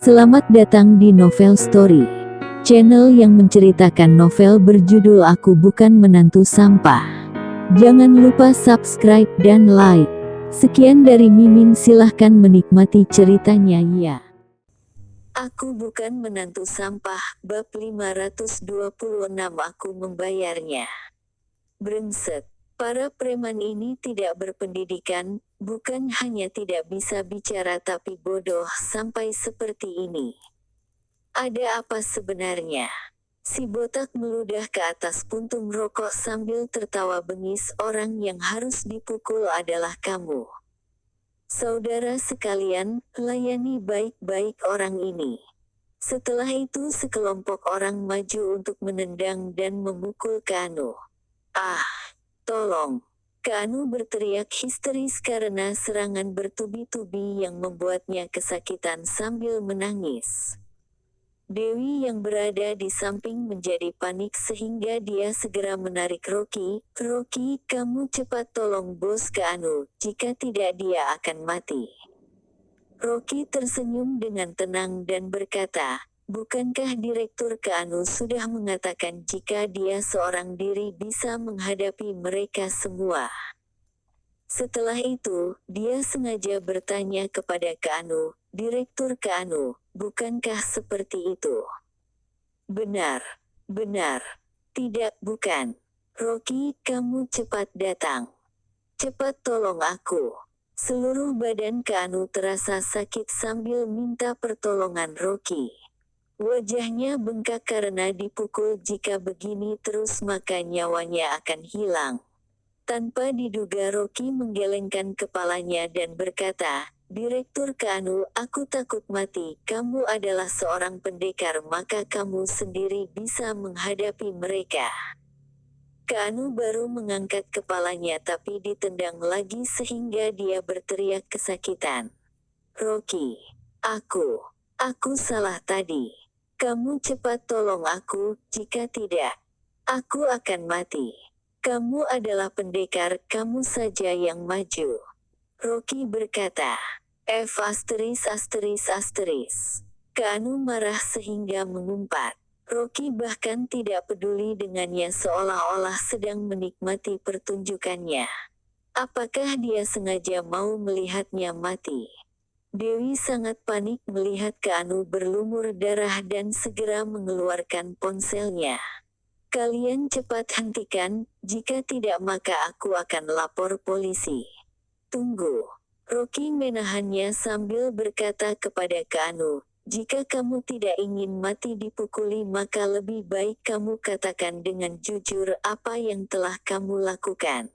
Selamat datang di Novel Story, channel yang menceritakan novel berjudul Aku Bukan Menantu Sampah. Jangan lupa subscribe dan like. Sekian dari Mimin, silahkan menikmati ceritanya ya. Aku Bukan Menantu Sampah, bab 526. Aku membayarnya. Brengsek. Para preman ini tidak berpendidikan, bukan hanya tidak bisa bicara tapi bodoh sampai seperti ini. Ada apa sebenarnya? Si botak meludah ke atas puntung rokok sambil tertawa bengis. Orang yang harus dipukul adalah kamu. Saudara sekalian, layani baik-baik orang ini. Setelah itu sekelompok orang maju untuk menendang dan memukul Kanu. Ah! Tolong! Kanu berteriak histeris karena serangan bertubi-tubi yang membuatnya kesakitan sambil menangis. Dewi yang berada di samping menjadi panik sehingga dia segera menarik Rocky. Rocky, kamu cepat tolong bos Kanu, jika tidak dia akan mati. Rocky tersenyum dengan tenang dan berkata, bukankah Direktur Kanu sudah mengatakan jika dia seorang diri bisa menghadapi mereka semua? Setelah itu, dia sengaja bertanya kepada Kanu, Direktur Kanu, bukankah seperti itu? Benar, benar. Tidak, bukan. Rocky, kamu cepat datang. Cepat tolong aku. Seluruh badan Kanu terasa sakit sambil minta pertolongan Rocky. Wajahnya bengkak karena dipukul. Jika begini terus maka nyawanya akan hilang. Tanpa diduga Rocky menggelengkan kepalanya dan berkata, Direktur Kanu, aku takut mati. Kamu adalah seorang pendekar, maka kamu sendiri bisa menghadapi mereka. Kanu baru mengangkat kepalanya tapi ditendang lagi sehingga dia berteriak kesakitan. Rocky, aku salah tadi. Kamu cepat tolong aku, jika tidak, aku akan mati. Kamu adalah pendekar, kamu saja yang maju. Rocky berkata. Kanu marah sehingga mengumpat. Rocky bahkan tidak peduli dengannya seolah-olah sedang menikmati pertunjukannya. Apakah dia sengaja mau melihatnya mati? Dewi sangat panik melihat Kanu berlumur darah dan segera mengeluarkan ponselnya. Kalian cepat hentikan, jika tidak maka aku akan lapor polisi. Tunggu. Rocky menahannya sambil berkata kepada Kanu, jika kamu tidak ingin mati dipukuli maka lebih baik kamu katakan dengan jujur apa yang telah kamu lakukan.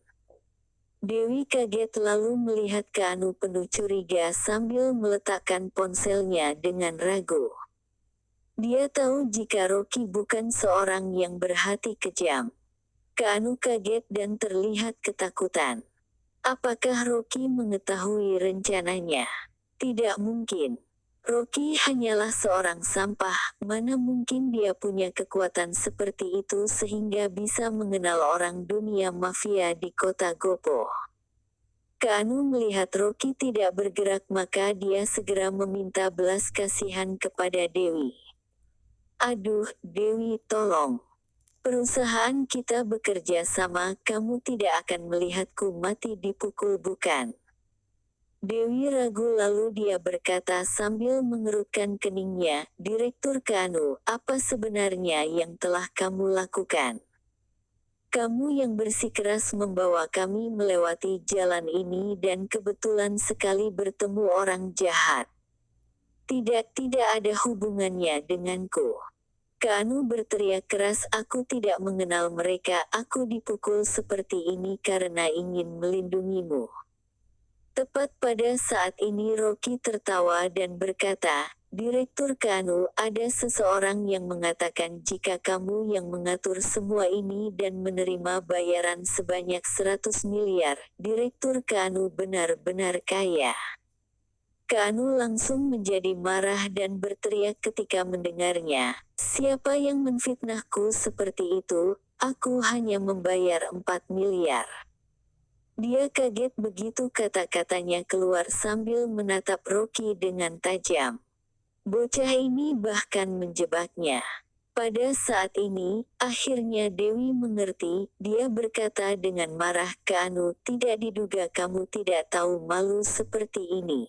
Dewi kaget lalu melihat Kanu penuh curiga sambil meletakkan ponselnya dengan ragu. Dia tahu jika Rocky bukan seorang yang berhati kejam. Kanu kaget dan terlihat ketakutan. Apakah Rocky mengetahui rencananya? Tidak mungkin. Rocky hanyalah seorang sampah, mana mungkin dia punya kekuatan seperti itu sehingga bisa mengenal orang dunia mafia di kota Gopo. Kanu melihat Rocky tidak bergerak maka dia segera meminta belas kasihan kepada Dewi. Aduh, Dewi tolong. Perusahaan kita bekerja sama, kamu tidak akan melihatku mati dipukul bukan? Dewi ragu lalu dia berkata sambil mengerutkan keningnya, Direktur Kanu, apa sebenarnya yang telah kamu lakukan? Kamu yang bersikeras membawa kami melewati jalan ini dan kebetulan sekali bertemu orang jahat. Tidak ada hubungannya denganku. Kanu berteriak keras, aku tidak mengenal mereka, aku dipukul seperti ini karena ingin melindungimu. Tepat pada saat ini Rocky tertawa dan berkata, Direktur Kanu, ada seseorang yang mengatakan jika kamu yang mengatur semua ini dan menerima bayaran sebanyak 100 miliar, Direktur Kanu benar-benar kaya. Kanu langsung menjadi marah dan berteriak ketika mendengarnya, siapa yang menfitnahku seperti itu, aku hanya membayar 4 miliar. Dia kaget begitu kata-katanya keluar sambil menatap Rocky dengan tajam. Bocah ini bahkan menjebaknya. Pada saat ini, akhirnya Dewi mengerti. Dia berkata dengan marah ke Anu, "Tidak diduga kamu tidak tahu malu seperti ini."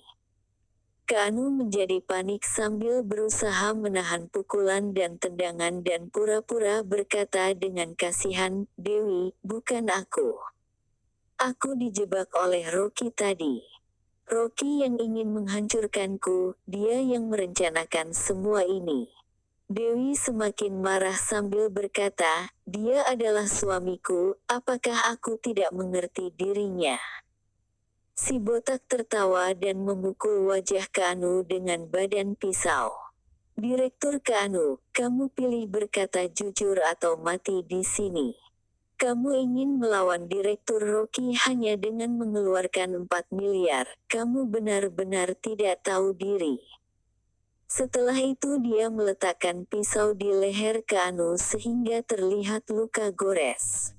Kanu menjadi panik sambil berusaha menahan pukulan dan tendangan dan pura-pura berkata dengan kasihan, "Dewi, bukan aku. Aku dijebak oleh Rocky tadi. Rocky yang ingin menghancurkanku, dia yang merencanakan semua ini." Dewi semakin marah sambil berkata, "Dia adalah suamiku, apakah aku tidak mengerti dirinya?" Si botak tertawa dan memukul wajah Kanu dengan badan pisau. "Direktur Kanu, kamu pilih berkata jujur atau mati di sini. Kamu ingin melawan Direktur Rocky hanya dengan mengeluarkan 4 miliar, kamu benar-benar tidak tahu diri." Setelah itu dia meletakkan pisau di leher Kanu sehingga terlihat luka gores.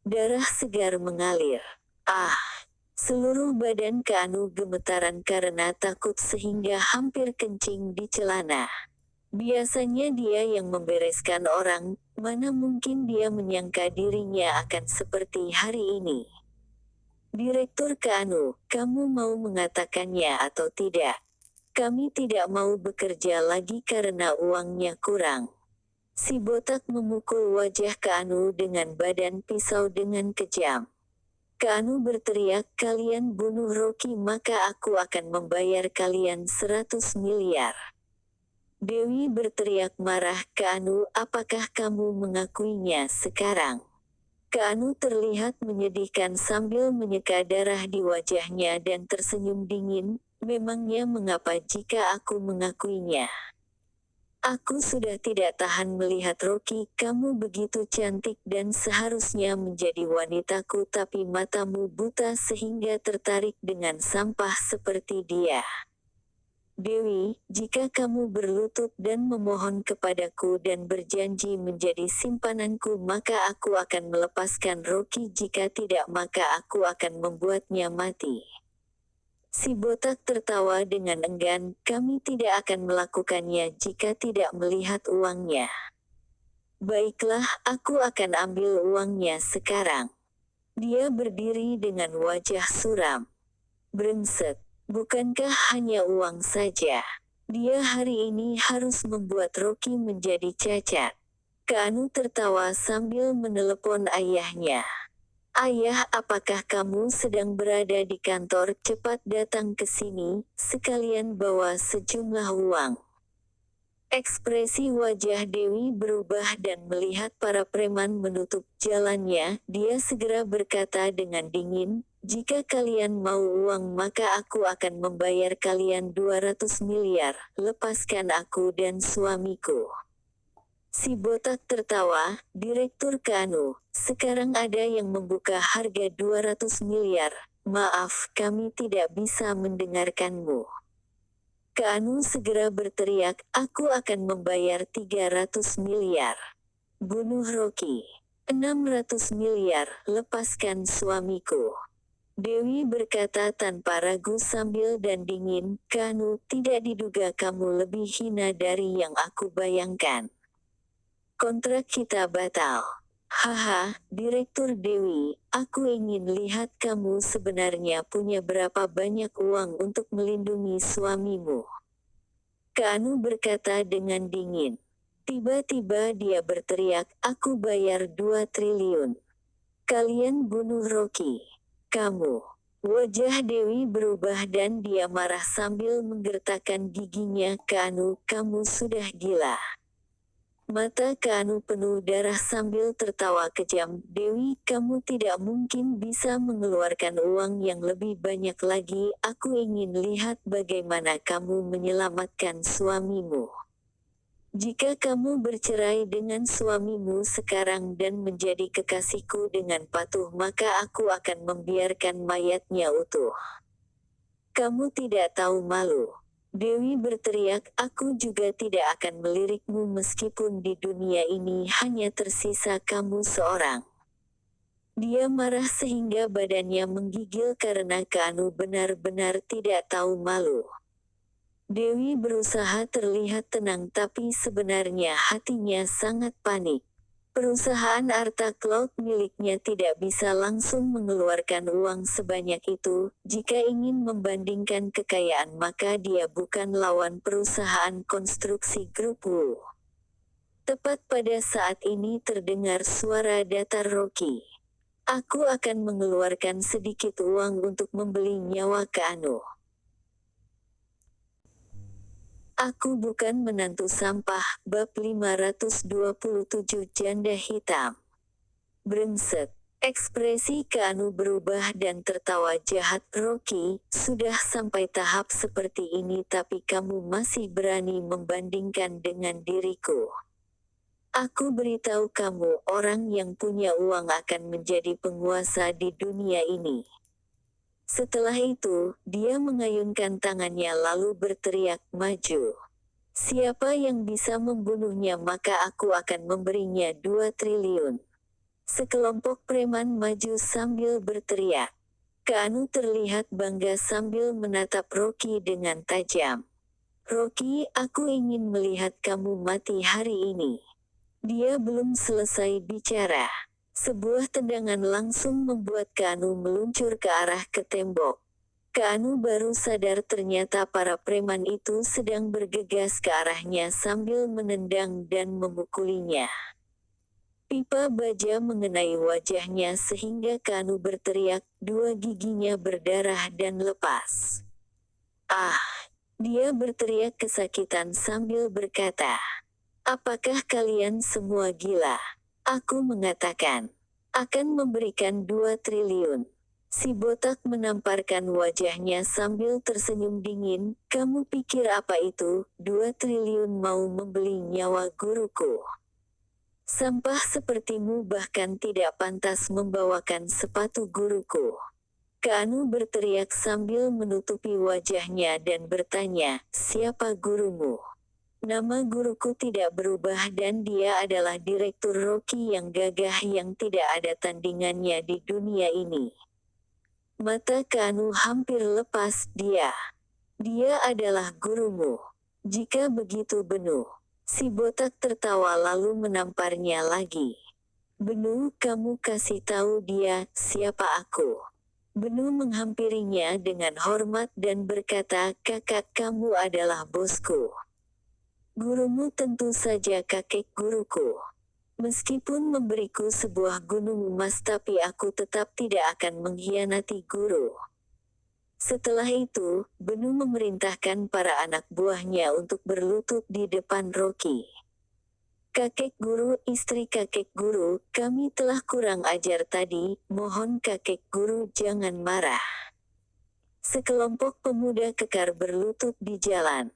Darah segar mengalir. Ah! Seluruh badan Kanu gemetaran karena takut sehingga hampir kencing di celana. Biasanya dia yang membereskan orang, mana mungkin dia menyangka dirinya akan seperti hari ini. "Direktur Kanu, kamu mau mengatakannya atau tidak? Kami tidak mau bekerja lagi karena uangnya kurang." Si botak memukul wajah Kanu dengan badan pisau dengan kejam. Kanu berteriak, "Kalian bunuh Rocky maka aku akan membayar kalian 100 miliar. Dewi berteriak marah, "Kanu, apakah kamu mengakuinya sekarang?" Kanu terlihat menyedihkan sambil menyeka darah di wajahnya dan tersenyum dingin, "Memangnya mengapa jika aku mengakuinya? Aku sudah tidak tahan melihat Rocky, kamu begitu cantik dan seharusnya menjadi wanitaku tapi matamu buta sehingga tertarik dengan sampah seperti dia. Dewi, jika kamu berlutut dan memohon kepadaku dan berjanji menjadi simpananku maka aku akan melepaskan Rocky, jika tidak maka aku akan membuatnya mati." Si botak tertawa dengan enggan, "Kami tidak akan melakukannya jika tidak melihat uangnya." "Baiklah, aku akan ambil uangnya sekarang." Dia berdiri dengan wajah suram. "Brengsek, bukankah hanya uang saja? Dia hari ini harus membuat Rocky menjadi cacat." Kanu tertawa sambil menelepon ayahnya. "Ayah, apakah kamu sedang berada di kantor? Cepat datang ke sini, sekalian bawa sejumlah uang." Ekspresi wajah Dewi berubah dan melihat para preman menutup jalannya, dia segera berkata dengan dingin, "Jika kalian mau uang maka aku akan membayar kalian 200 miliar, lepaskan aku dan suamiku." Si botak tertawa, "Direktur Kanu, sekarang ada yang membuka harga 200 miliar, maaf kami tidak bisa mendengarkanmu." Kanu segera berteriak, "Aku akan membayar 300 miliar. Bunuh Rocky. 600 miliar, lepaskan suamiku." Dewi berkata tanpa ragu sambil dan dingin, "Kanu, tidak diduga kamu lebih hina dari yang aku bayangkan. Kontrak kita batal." "Haha, Direktur Dewi, aku ingin lihat kamu sebenarnya punya berapa banyak uang untuk melindungi suamimu." Kanu berkata dengan dingin. Tiba-tiba dia berteriak, "Aku bayar 2 triliun. Kalian bunuh Rocky. Kamu." Wajah Dewi berubah dan dia marah sambil menggertakkan giginya, "Kanu, kamu sudah gila." Mata Kanu penuh darah sambil tertawa kejam, "Dewi, kamu tidak mungkin bisa mengeluarkan uang yang lebih banyak lagi, aku ingin lihat bagaimana kamu menyelamatkan suamimu. Jika kamu bercerai dengan suamimu sekarang dan menjadi kekasihku dengan patuh maka aku akan membiarkan mayatnya utuh. Kamu tidak tahu malu." Dewi berteriak, "Aku juga tidak akan melirikmu meskipun di dunia ini hanya tersisa kamu seorang." Dia marah sehingga badannya menggigil karena Kanu benar-benar tidak tahu malu. Dewi berusaha terlihat tenang tapi sebenarnya hatinya sangat panik. Perusahaan Arta Cloud miliknya tidak bisa langsung mengeluarkan uang sebanyak itu. Jika ingin membandingkan kekayaan maka dia bukan lawan perusahaan konstruksi grup Wu. Tepat pada saat ini terdengar suara datar Rocky. Aku akan mengeluarkan sedikit uang untuk membeli nyawa Keanu. Aku bukan menantu sampah. Bab 527 Janda Hitam. Brengsek. Ekspresi Keanu berubah dan tertawa jahat. Rocky, sudah sampai tahap seperti ini tapi kamu masih berani membandingkan dengan diriku. Aku beritahu kamu, orang yang punya uang akan menjadi penguasa di dunia ini. Setelah itu, dia mengayunkan tangannya lalu berteriak, maju. Siapa yang bisa membunuhnya maka aku akan memberinya 2 triliun. Sekelompok preman maju sambil berteriak. Keanu terlihat bangga sambil menatap Rocky dengan tajam. Rocky, aku ingin melihat kamu mati hari ini. Dia belum selesai bicara. Sebuah tendangan langsung membuat Keanu meluncur ke arah ke tembok. Keanu baru sadar ternyata para preman itu sedang bergegas ke arahnya sambil menendang dan memukulinya. Pipa baja mengenai wajahnya sehingga Keanu berteriak, 2 giginya berdarah dan lepas. Ah! Dia berteriak kesakitan sambil berkata, apakah kalian semua gila? Aku mengatakan, akan memberikan 2 triliun. Si botak menamparkan wajahnya sambil tersenyum dingin, kamu pikir apa itu, 2 triliun mau membeli nyawa guruku? Sampah sepertimu bahkan tidak pantas membawakan sepatu guruku. Keanu berteriak sambil menutupi wajahnya dan bertanya, siapa gurumu? Nama guruku tidak berubah dan dia adalah Direktur Rocky yang gagah yang tidak ada tandingannya di dunia ini. Mata Keanu hampir lepas. Dia adalah gurumu. Jika begitu Benu. Si botak tertawa lalu menamparnya lagi. Benu, kamu kasih tahu dia, siapa aku. Benu menghampirinya dengan hormat dan berkata, kakak kamu adalah bosku. Gurumu tentu saja kakek guruku. Meskipun memberiku sebuah gunung emas tapi aku tetap tidak akan mengkhianati guru. Setelah itu, Benu memerintahkan para anak buahnya untuk berlutut di depan Rocky. Kakek guru, istri kakek guru, kami telah kurang ajar tadi, mohon kakek guru jangan marah. Sekelompok pemuda kekar berlutut di jalan.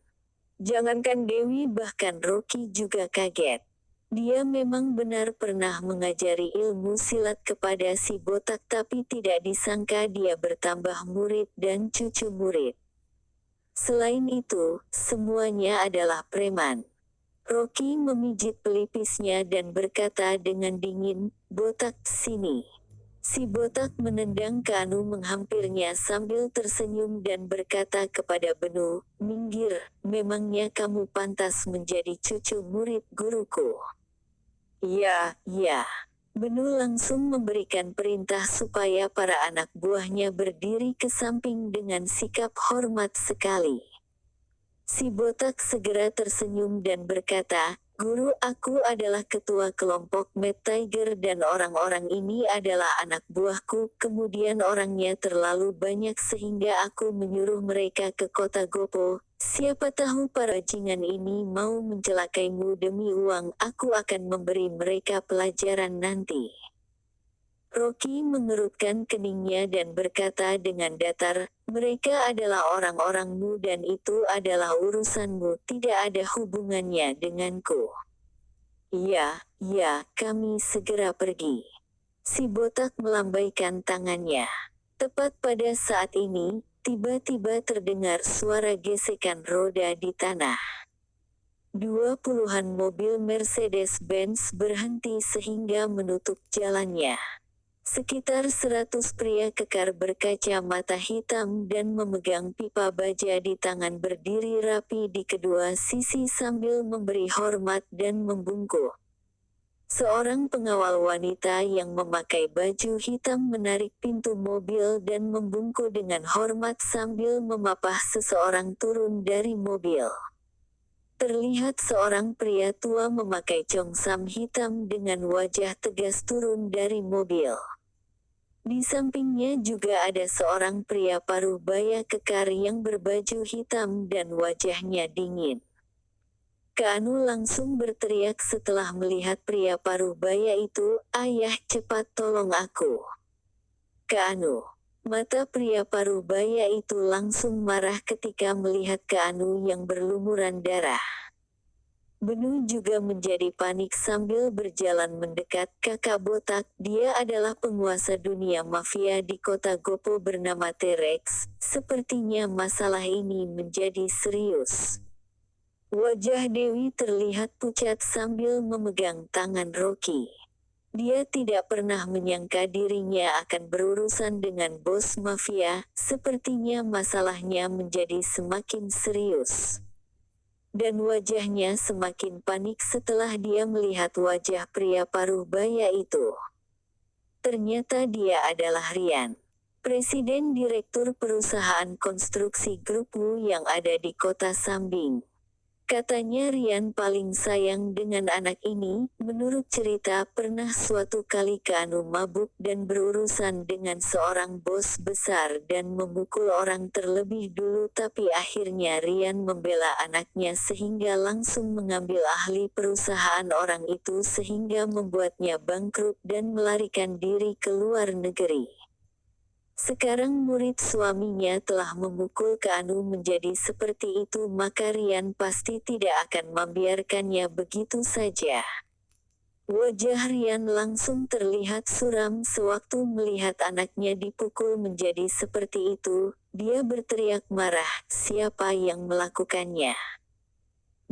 Jangankan Dewi bahkan Rocky juga kaget. Dia memang benar pernah mengajari ilmu silat kepada si botak tapi tidak disangka dia bertambah murid dan cucu murid. Selain itu, semuanya adalah preman. Rocky memijit pelipisnya dan berkata dengan dingin, botak, sini. Si botak menendang Keanu menghampirnya sambil tersenyum dan berkata kepada Benu, minggir, memangnya kamu pantas menjadi cucu murid guruku? Ya. Benu langsung memberikan perintah supaya para anak buahnya berdiri ke samping dengan sikap hormat sekali. Si botak segera tersenyum dan berkata, guru, aku adalah ketua kelompok Mad Tiger dan orang-orang ini adalah anak buahku. Kemudian orangnya terlalu banyak sehingga aku menyuruh mereka ke kota Gopo. Siapa tahu para bajingan ini mau mencelakaimu demi uang. Aku akan memberi mereka pelajaran nanti. Rocky mengerutkan keningnya dan berkata dengan datar, mereka adalah orang-orangmu dan itu adalah urusanmu, tidak ada hubungannya denganku. Ya, kami segera pergi. Si botak melambaikan tangannya. Tepat pada saat ini, tiba-tiba terdengar suara gesekan roda di tanah. 20-an mobil Mercedes-Benz berhenti sehingga menutup jalannya. Sekitar 100 pria kekar berkacamata hitam dan memegang pipa baja di tangan berdiri rapi di kedua sisi sambil memberi hormat dan membungkuk. Seorang pengawal wanita yang memakai baju hitam menarik pintu mobil dan membungkuk dengan hormat sambil memapah seseorang turun dari mobil. Terlihat seorang pria tua memakai congsam hitam dengan wajah tegas turun dari mobil. Di sampingnya juga ada seorang pria paruh baya kekar yang berbaju hitam dan wajahnya dingin. Keanu langsung berteriak setelah melihat pria paruh baya itu, "Ayah, cepat tolong aku." Keanu. Mata pria paruh baya itu langsung marah ketika melihat Keanu yang berlumuran darah. Benu juga menjadi panik sambil berjalan mendekat kakak botak. Dia adalah penguasa dunia mafia di kota Gopo bernama T-Rex. Sepertinya masalah ini menjadi serius. Wajah Dewi terlihat pucat sambil memegang tangan Rocky. Dia tidak pernah menyangka dirinya akan berurusan dengan bos mafia. Sepertinya masalahnya menjadi semakin serius. Dan wajahnya semakin panik setelah dia melihat wajah pria paruh baya itu. Ternyata dia adalah Rian, Presiden Direktur Perusahaan Konstruksi Grup Wu yang ada di kota Sambing. Katanya Rian paling sayang dengan anak ini. Menurut cerita, pernah suatu kali Keanu mabuk dan berurusan dengan seorang bos besar dan memukul orang terlebih dulu, tapi akhirnya Rian membela anaknya sehingga langsung mengambil ahli perusahaan orang itu sehingga membuatnya bangkrut dan melarikan diri ke luar negeri. Sekarang murid suaminya telah memukul Keanu menjadi seperti itu, maka Rian pasti tidak akan membiarkannya begitu saja. Wajah Rian langsung terlihat suram sewaktu melihat anaknya dipukul menjadi seperti itu. Dia berteriak marah, "Siapa yang melakukannya?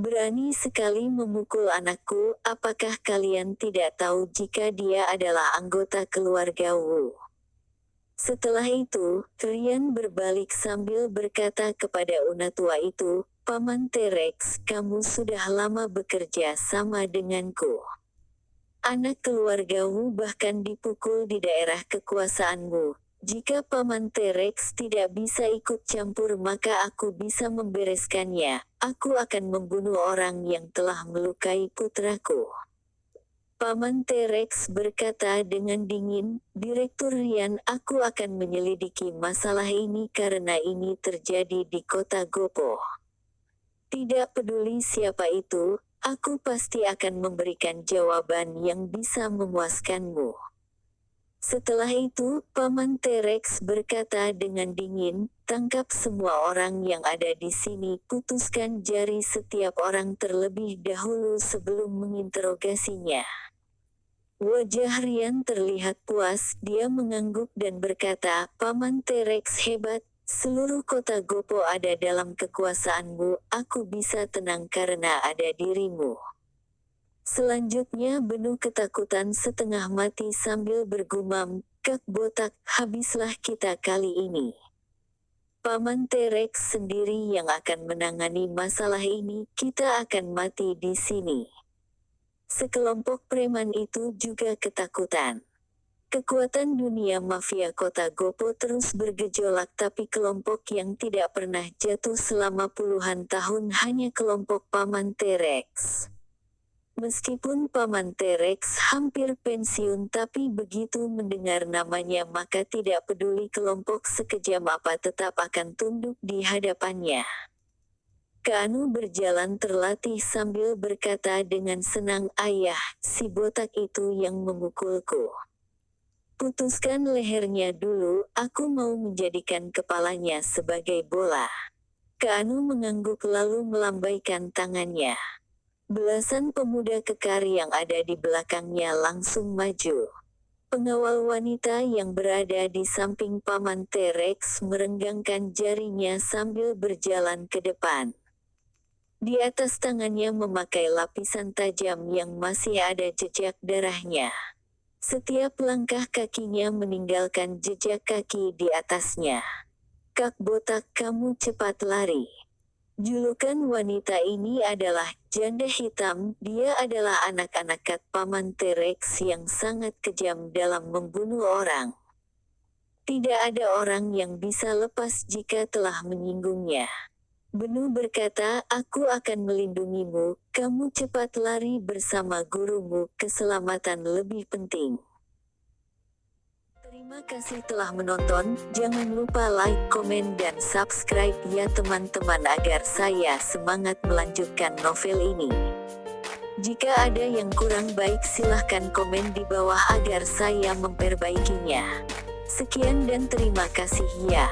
Berani sekali memukul anakku, apakah kalian tidak tahu jika dia adalah anggota keluarga Wu?" Setelah itu, Rian berbalik sambil berkata kepada unatua itu, "Paman T-Rex, kamu sudah lama bekerja sama denganku. Anak keluarga Wu bahkan dipukul di daerah kekuasaanmu. Jika Paman T-Rex tidak bisa ikut campur maka aku bisa membereskannya. Aku akan membunuh orang yang telah melukai putraku." Paman T-Rex berkata dengan dingin, "Direktur Rian, aku akan menyelidiki masalah ini karena ini terjadi di kota Gopo. Tidak peduli siapa itu, aku pasti akan memberikan jawaban yang bisa memuaskanmu." Setelah itu, Paman T-Rex berkata dengan dingin, "Tangkap semua orang yang ada di sini, putuskan jari setiap orang terlebih dahulu sebelum menginterogasinya." Wajah Rian terlihat puas, dia mengangguk dan berkata, "Paman T-Rex hebat, seluruh kota Gopo ada dalam kekuasaanmu, aku bisa tenang karena ada dirimu." Selanjutnya Benu ketakutan setengah mati sambil bergumam, "Kak botak, habislah kita kali ini. Paman T-Rex sendiri yang akan menangani masalah ini, kita akan mati di sini." Sekelompok preman itu juga ketakutan. Kekuatan dunia mafia kota Gopo terus bergejolak, tapi kelompok yang tidak pernah jatuh selama puluhan tahun hanya kelompok Paman T-Rex. Meskipun Paman T-Rex hampir pensiun, tapi begitu mendengar namanya maka tidak peduli kelompok sekejam apa tetap akan tunduk di hadapannya. Keanu berjalan terlatih sambil berkata dengan senang, "Ayah, si botak itu yang memukulku. Putuskan lehernya dulu, aku mau menjadikan kepalanya sebagai bola." Keanu mengangguk lalu melambaikan tangannya. Belasan pemuda kekar yang ada di belakangnya langsung maju. Pengawal wanita yang berada di samping Paman T-Rex merenggangkan jarinya sambil berjalan ke depan. Di atas tangannya memakai lapisan tajam yang masih ada jejak darahnya. Setiap langkah kakinya meninggalkan jejak kaki di atasnya. Kak botak, kamu cepat lari. Julukan wanita ini adalah Janda Hitam. Dia adalah anak-anak Kak Paman T-Rex yang sangat kejam dalam membunuh orang. Tidak ada orang yang bisa lepas jika telah menyinggungnya. Benu berkata, aku akan melindungimu, kamu cepat lari bersama gurumu, keselamatan lebih penting. Terima kasih telah menonton, jangan lupa like, komen dan subscribe ya teman-teman agar saya semangat melanjutkan novel ini. Jika ada yang kurang baik silahkan komen di bawah agar saya memperbaikinya. Sekian dan terima kasih ya.